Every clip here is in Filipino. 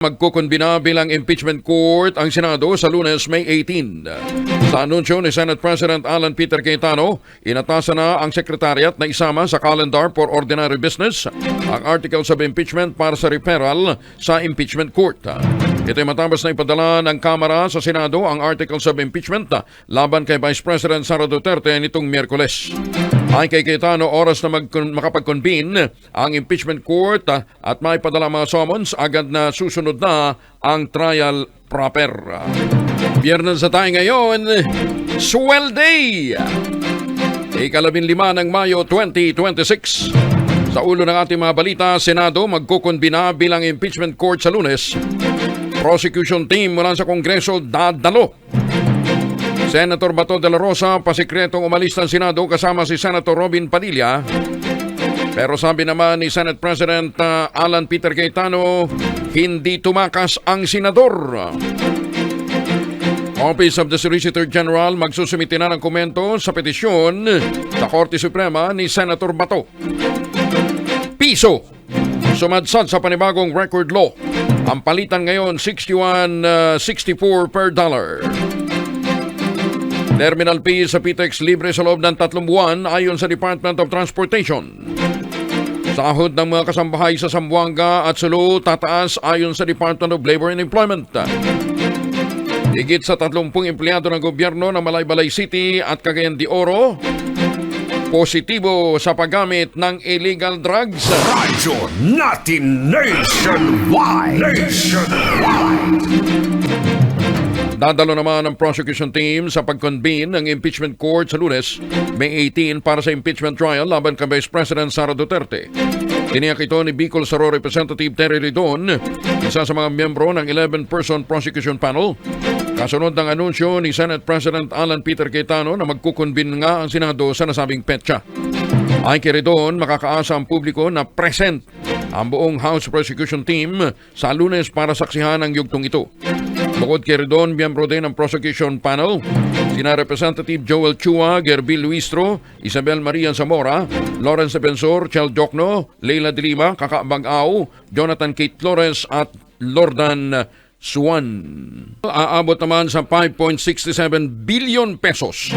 Magkukonbina bilang impeachment court ang Senado sa Lunes, May 18. Sa anunsyo ni Senate President Alan Peter Cayetano, inatasan na ang Secretariat na isama sa calendar for ordinary business ang articles of impeachment para sa referral sa impeachment court. Ito'y matapos na ipadala ng Kamara sa Senado ang articles of impeachment laban kay Vice President Sara Duterte nitong Miyerkules. Ay kay Cayetano, oras na makapag-convene ang impeachment court at maipadala mga summons, agad na susunod na ang trial proper. Biyernes na tayo ngayon, Swell Day! Ika-15 ng Mayo 2026. Sa ulo ng ating mga balita, Senado magkukonbina bilang impeachment court sa Lunes. Prosecution team mula sa Kongreso dadalo. Senator Bato de la Rosa, pasikretong umalis ng Senado kasama si Senator Robin Padilla. Pero sabi naman ni Senate President Alan Peter Cayetano, hindi tumakas ang senador. Office of the Solicitor General magsusumite na ng komento sa petisyon sa Korte Suprema ni Senator Bato. Piso, sumadsad sa panibagong record law. Ang palitan ngayon 61.64 per dollar. Terminal fees sa PTEX libre sa loob ng 3 buwan ayon sa Department of Transportation. Sahod ng mga kasambahay sa Zamboanga at Sulu tataas ayon sa Department of Labor and Employment. Higit sa 30 empleyado ng gobyerno ng Malaybalay City at Cagayan de Oro positibo sa paggamit ng illegal drugs. Radyo natin nationwide! Dadalo naman ang prosecution team sa pag-convene ng impeachment court sa Lunes, May 18 para sa impeachment trial laban kay Vice President Sara Duterte. Tiniyak ito ni Bicol Saro Representative Terry Lidon, isa sa mga miyembro ng 11-person prosecution panel. Kasunod ng anunsyo ni Senate President Alan Peter Cayetano na magkukonvene nga ang Senado sa nasabing petsa. Ay kay Lidon, makakaasa ang publiko na present ang buong House Prosecution Team sa Lunes para saksihan ang yugtong ito. Bukod kay Redon, miyembro din ng prosecution panel, sina Representative Joel Chua, Gerbil Luistro, Isabel Maria Zamora, Lawrence Defensor, Chel Jokno, Leila de Lima, Kaka Bang-Au, Jonathan Kate Flores at Lordan Suwan. Aabot naman sa 5.67 billion pesos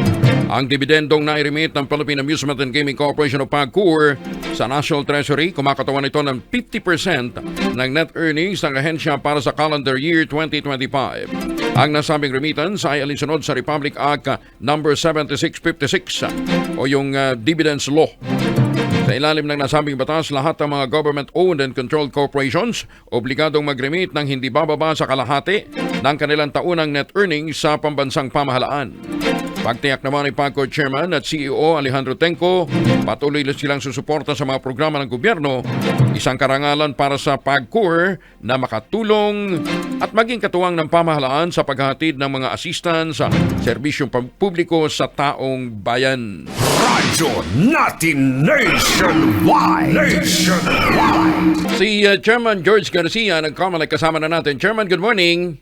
ang dividendong nairemit ng Philippine Amusement and Gaming Corporation o PAGCOR sa National Treasury. Kumakatawan ito ng 50% ng net earnings ng ahensya para sa calendar year 2025. Ang nasabing remittance ay alinsunod sa Republic Act No. 7656 o yung Dividends Law. Sa ilalim ng nasabing batas, lahat ng mga government-owned and controlled corporations obligadong mag-remit ng hindi bababa sa kalahati ng kanilang taunang net earnings sa pambansang pamahalaan. Pagtiyak naman ni PAGCOR Chairman at CEO Alejandro Tenco, patuloy silang susuporta sa mga programa ng gobyerno, isang karangalan para sa PAGCOR na makatulong at maging katuwang ng pamahalaan sa paghahatid ng mga assistance sa serbisyong publiko sa taong bayan. Radyo natin nationwide! Si Chairman George Garcia nagkamali kasama na natin. Chairman, good morning.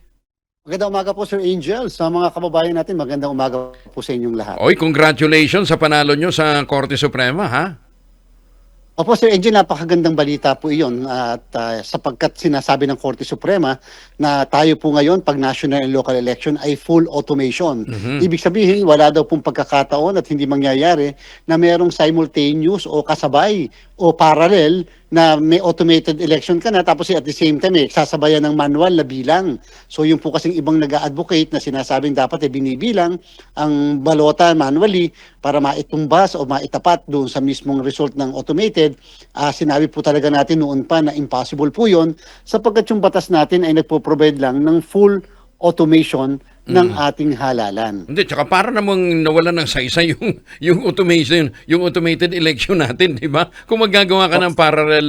Magandang umaga po, Sir Angel. Sa mga kababayan natin, magandang umaga po sa inyong lahat. Oy, congratulations sa panalo nyo sa Korte Suprema, ha? Opo, Sir Angel, napakagandang balita po iyon. At sapagkat sinasabi ng Korte Suprema na tayo po ngayon, pag national and local election, ay full automation. Ibig sabihin, wala daw pong pagkakataon at hindi mangyayari na mayroong simultaneous o kasabay o parallel na may automated election ka na tapos at the same time sasabayan ng manual na bilang. So yung po kasing ibang nag-a-advocate na sinasabing dapat binibilang ang balota manually para maitumbas o maitapat doon sa mismong result ng automated. Sinabi po talaga natin noon pa na impossible po yun sapagkat yung batas natin ay nagpo-provide lang ng full automation ng ating halalan. Hindi, tsaka para namang nawalan ng saysay yung automation, yung automated election natin, di ba? Kung magagawa ka ng parallel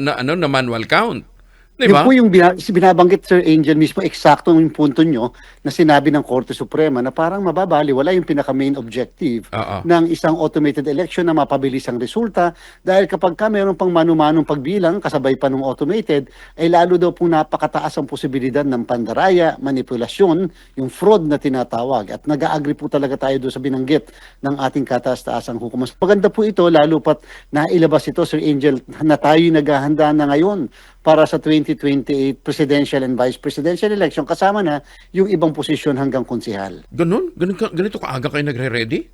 na manual count. Diba? Yun po yung binabanggit, Sir Angel, mismo eksakto yung punto nyo na sinabi ng Korte Suprema na parang mababaliwala yung pinaka-main objective ng isang automated election na mapabilis ang resulta dahil kapag ka mayroon pang manu-manong pagbilang kasabay pa ng automated, ay lalo daw pong napakataas ang posibilidad ng pandaraya, manipulasyon, yung fraud na tinatawag. At nag-agree po talaga tayo doon sa binanggit ng ating kataas-taasang hukuman. Maganda po ito, lalo pat nailabas ito, Sir Angel, na tayo naghahanda na ngayon para sa 2028 presidential and vice presidential election, kasama na yung ibang posisyon hanggang konsihal. Ganito kaaga kayo nagre-ready?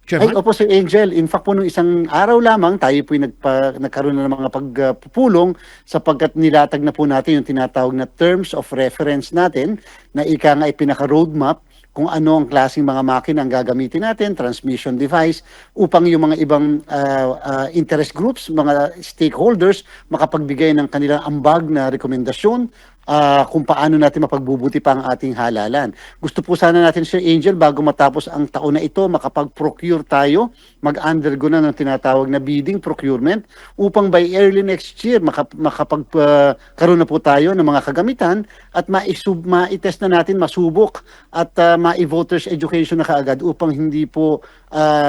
Ay, Chairman? opo, Sir Angel. In fact po, nung isang araw lamang, tayo po nagkaroon na ng mga pagpupulong sapagkat nilatag na po natin yung tinatawag na terms of reference natin na ika nga ay pinaka-roadmap kung ano ang klaseng mga makina ang gagamitin natin, transmission device, upang yung mga ibang interest groups, mga stakeholders, makapagbigay ng kanilang ambag na rekomendasyon kung paano natin mapagbubuti pa ang ating halalan. Gusto po sana natin, Sir Angel, bago matapos ang taon na ito, makapag-procure tayo, mag-undergo na ng tinatawag na bidding procurement upang by early next year makapagkaroon na po tayo ng mga kagamitan at ma-test na natin, masubok at ma-voters education na kaagad upang hindi po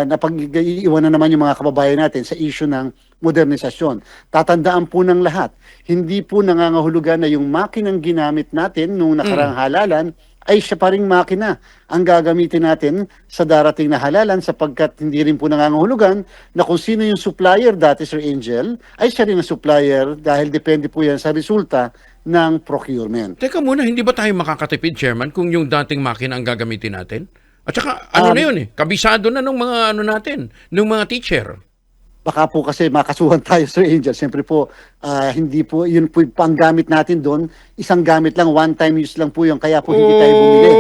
napag-iwanan naman yung mga kababayan natin sa issue ng modernisasyon. Tatandaan po ng lahat, hindi po nangangahulugan na yung makinang ginamit natin nung nakarang halalan ay siya pa ring makina ang gagamitin natin sa darating na halalan sapagkat hindi rin po nangangahulugan na kung sino yung supplier dati, Sir Angel, ay siya rin ang supplier dahil depende po yan sa resulta ng procurement. Teka muna, hindi ba tayo makakatipid, Chairman, kung yung dating makina ang gagamitin natin? At saka, ano na yun eh, kabisado na ng mga natin, ng mga teacher. Baka po kasi makasuhan tayo, Sir Angel. Siyempre po, hindi po, yun po ang gamit natin doon. Isang gamit lang, one-time use lang po yun. Kaya po hindi tayo bumili.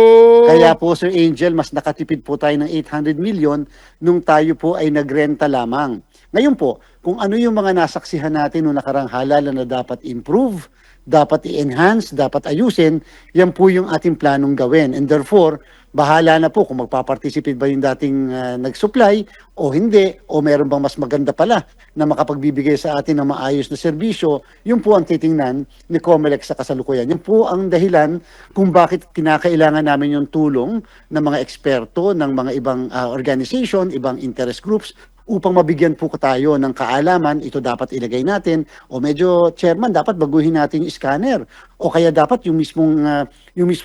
Kaya po, Sir Angel, mas nakatipid po tayo ng 800 million nung tayo po ay nagrenta lamang. Ngayon po, kung ano yung mga nasaksihan natin nung nakarang halalan na dapat improve, dapat i-enhance, dapat ayusin, yan po yung ating planong gawin. And therefore, bahala na po kung magpa-participate ba yung dating nag-supply o hindi, o meron bang mas maganda pala na makapagbibigay sa atin ng maayos na serbisyo, yun po ang titingnan ni COMELEC sa kasalukuyan. Yun po ang dahilan kung bakit kinakailangan namin yung tulong ng mga eksperto, ng mga ibang organization, ibang interest groups, upang mabigyan po tayo ng kaalaman, ito dapat ilagay natin, o medyo, Chairman, dapat baguhin natin yung scanner, o kaya dapat yung mismong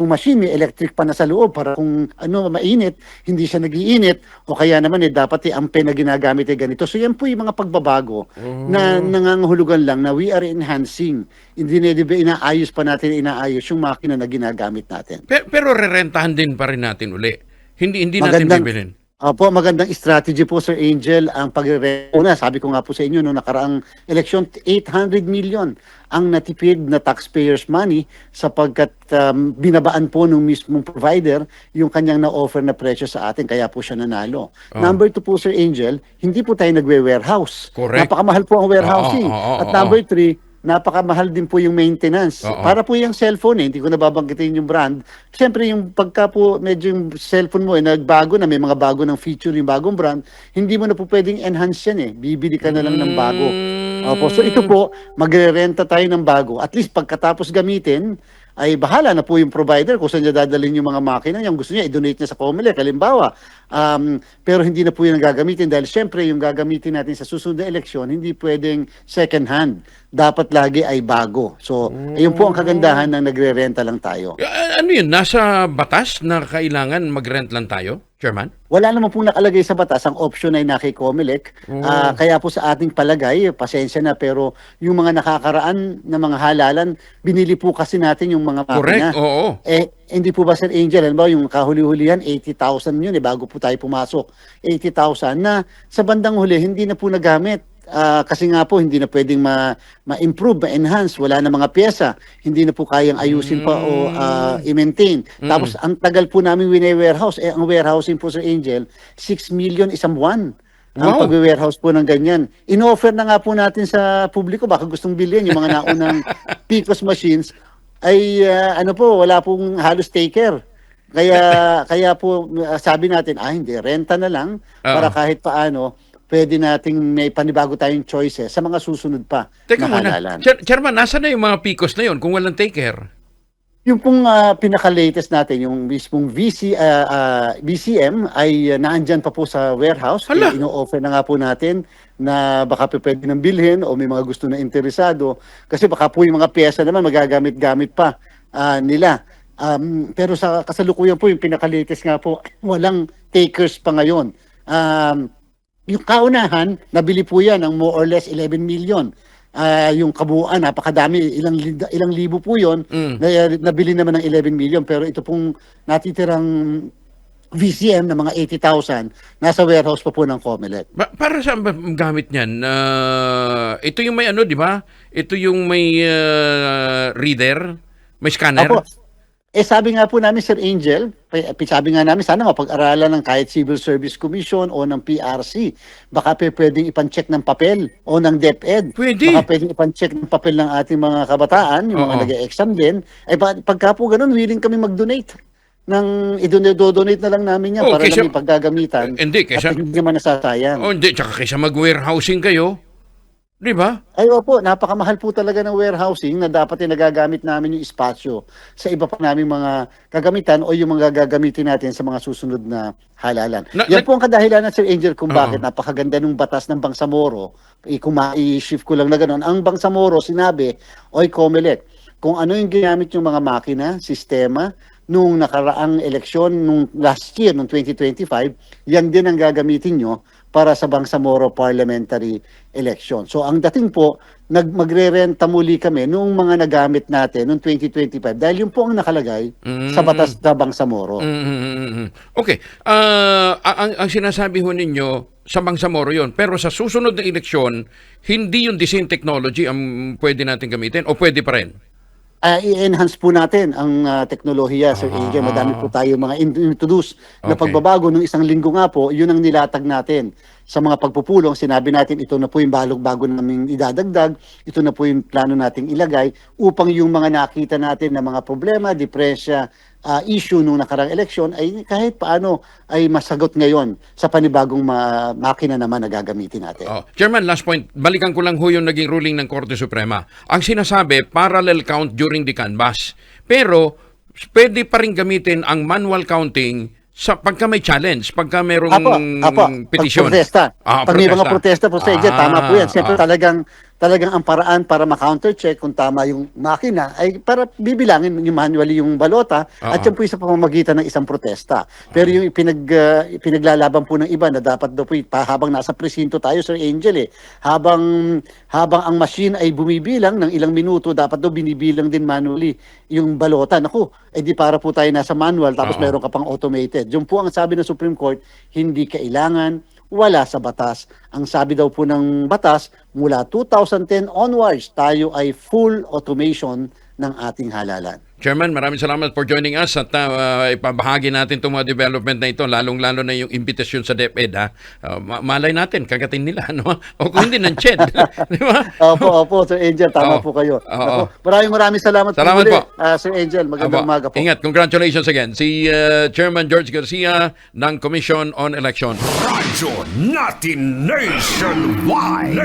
machine, may electric pa na sa loob para kung mainit, hindi siya nagiinit, o kaya naman dapat ampe na ginagamit ganito. So yan po yung mga pagbabago na nangangahulugan lang na we are enhancing, hindi na inaayos pa natin, inaayos yung makina na ginagamit natin. Pero rerentahan din pa rin natin uli. Hindi natin bibilin. Opo, magandang strategy po, Sir Angel, ang pagre-una. Sabi ko nga po sa inyo, noong nakaraang eleksyon, 800 million ang natipid na taxpayers' money sapagkat binabaan po ng mismong provider yung kanyang na-offer na presyo sa atin, kaya po siya nanalo. Number 2 po, Sir Angel, hindi po tayo nagwe-warehouse. Correct. Napakamahal po ang warehousing. At number 3, napakamahal din po yung maintenance. Para po yung cellphone, hindi ko nababanggitin yung brand. Siyempre, yung pagka po medyo yung cellphone mo nagbago na, may mga bago ng feature yung bagong brand, hindi mo na po pwedeng enhance yan Bibili ka na lang ng bago. Opo. So ito po, magre-renta tayo ng bago. At least pagkatapos gamitin, ay bahala na po yung provider kung saan niya dadalhin yung mga makina. Yung gusto niya, i-donate niya sa COMELEC, halimbawa. Pero hindi na po yung gagamitin dahil syempre yung gagamitin natin sa susunod na eleksyon, hindi pwedeng second hand. Dapat lagi ay bago. So, ayun po ang kagandahan ng nagre-renta lang tayo. Ano yun? Nasa batas na kailangan mag-rent lang tayo, Chairman? Wala naman po nakalagay sa batas, ang option ay naki COMELEC. Kaya po sa ating palagay, pasensya na, pero yung mga nakakaraan na mga halalan, binili po kasi natin yung mga makina. Correct, oo. Hindi po ba, Sir Angel, halimbawa yung kahuli-hulihan, 80,000 yun, bago po tayo pumasok. 80,000 na sa bandang huli, hindi na po nagamit. Kasi nga po, hindi na pwedeng ma-improve, ma-enhance, wala na mga pyesa, hindi na po kayang ayusin pa o i-maintain. Tapos, ang tagal po namin wine-warehouse, ang warehousing po, Sir Angel, 6 million isang buwan. Ang pag-warehouse po ng ganyan. In-offer na nga po natin sa publiko, baka gustong bilhin yung mga naunang PICOS machines, ay wala pong halos taker. Kaya po sabi natin, hindi, renta na lang para kahit paano pwede nating may panibago tayong choices sa mga susunod pa Teka na muna, halalan. Chairman, nasa na yung mga PICOS na yun kung walang taker? Yung pong pinaka-latest natin, yung mismong BCM ay naandyan pa po sa warehouse. Hala. Ino-offer na nga po natin na baka pwede nang bilhin o may mga gusto na interesado. Kasi baka po yung mga pyesa naman magagamit-gamit pa nila. Pero sa kasalukuyan po, yung pinaka-latest nga po, walang takers pa ngayon. Yung kaunahan, nabili po yan ng more or less 11 million. yung kabuuan, napakadami, ilang libo po yun, nabili naman ng 11 million, pero ito pong natitirang VCM na mga 80,000, nasa warehouse pa po ng COMELEC. Para saan ba ang gamit niyan? Ito yung may ano, di ba? Ito yung may reader, may scanner. Opo. Sabi nga po namin, Sir Angel, sabi nga namin, sana mapag-aralan ng kahit Civil Service Commission o ng PRC. Baka pwedeng ipan-check ng papel o ng DepEd. Pwede. Baka pwedeng ipan-check ng papel ng ating mga kabataan, yung mga Oo. nag-e-exam din. Pagka po ganun, willing kami mag-donate. Idonate na lang namin yan Oh, para kaysa- lang ipaggagamitan. Hindi, kaysa- at hindi naman nasasayang. Oh, hindi, tsaka kaysa mag-warehousing kayo. Di ba? Ay opo, napakamahal po talaga ng warehousing na dapat nagagamit namin yung espasyo sa iba pa naming mga kagamitan o yung mga gagamitin natin sa mga susunod na halalan. Yan po ang kadahilanan, Sir Angel, kung bakit napakaganda ng batas ng Bangsamoro. Kung ma-shift ko lang na gano'n, ang Bangsamoro sinabi, oy COMELEC, kung ano yung ginamit yung mga makina, sistema, nung nakaraang eleksyon, nung last year, nung 2025, yan din ang gagamitin nyo para sa Bangsamoro parliamentary election. So ang dating po, magre-renta muli kami nung mga nagamit natin noong 2025 dahil yun po ang nakalagay sa batas sa Bangsamoro. Okay. Ang sinasabi ho ninyo sa Bangsamoro yun. Pero sa susunod na eleksyon, hindi yung the same technology ang pwede natin gamitin o pwede pa rin? I-enhance po natin ang teknolohiya, Sir Angel. Madami po tayo mga introduce na Okay. pagbabago. Nung isang linggo nga po, yun ang nilatag natin sa mga pagpupulong. Sinabi natin, ito na po yung bago namin idadagdag, ito na po yung plano nating ilagay upang yung mga nakita natin na mga problema, depresya, issue nung nakarang eleksyon ay kahit paano ay masagot ngayon sa panibagong makina naman na gagamitin natin. Oh. Chairman, last point. Balikan ko lang ho yung naging ruling ng Korte Suprema. Ang sinasabi, parallel count during the canvass. Pero, pwede pa rin gamitin ang manual counting sa pagka may challenge, pagka merong petisyon. Pag-protesta. Pag may mga protesta, tama po yan. Siyempre talagang ang paraan para ma-counter-check kung tama yung makina ay para bibilangin yung manually yung balota at yan po yung sa pamamagitan ng isang protesta. Pero yung pinaglalaban po ng iba na dapat daw po habang nasa presinto tayo, Sir Angel, habang ang machine ay bumibilang ng ilang minuto, dapat daw binibilang din manually yung balota. Naku, di para po tayo nasa manual tapos meron ka pang automated. Yung po ang sabi ng Supreme Court, hindi kailangan, wala sa batas. Ang sabi daw po ng batas, mula 2010 onwards, tayo ay full automation ng ating halalan. Chairman, maraming salamat for joining us at ipabahagi natin itong mga development na ito, lalong-lalo na yung imbitasyon sa DepEd. Malay natin, kagatin nila. No? O kung hindi, ng CHED. Di ba? Opo, Sir Angel, tama po kayo. Maraming salamat Salamat po. Sir Angel, magandang umaga po. Ingat, congratulations again. Si Chairman George Garcia ng Commission on Election. Radyo natin nationwide.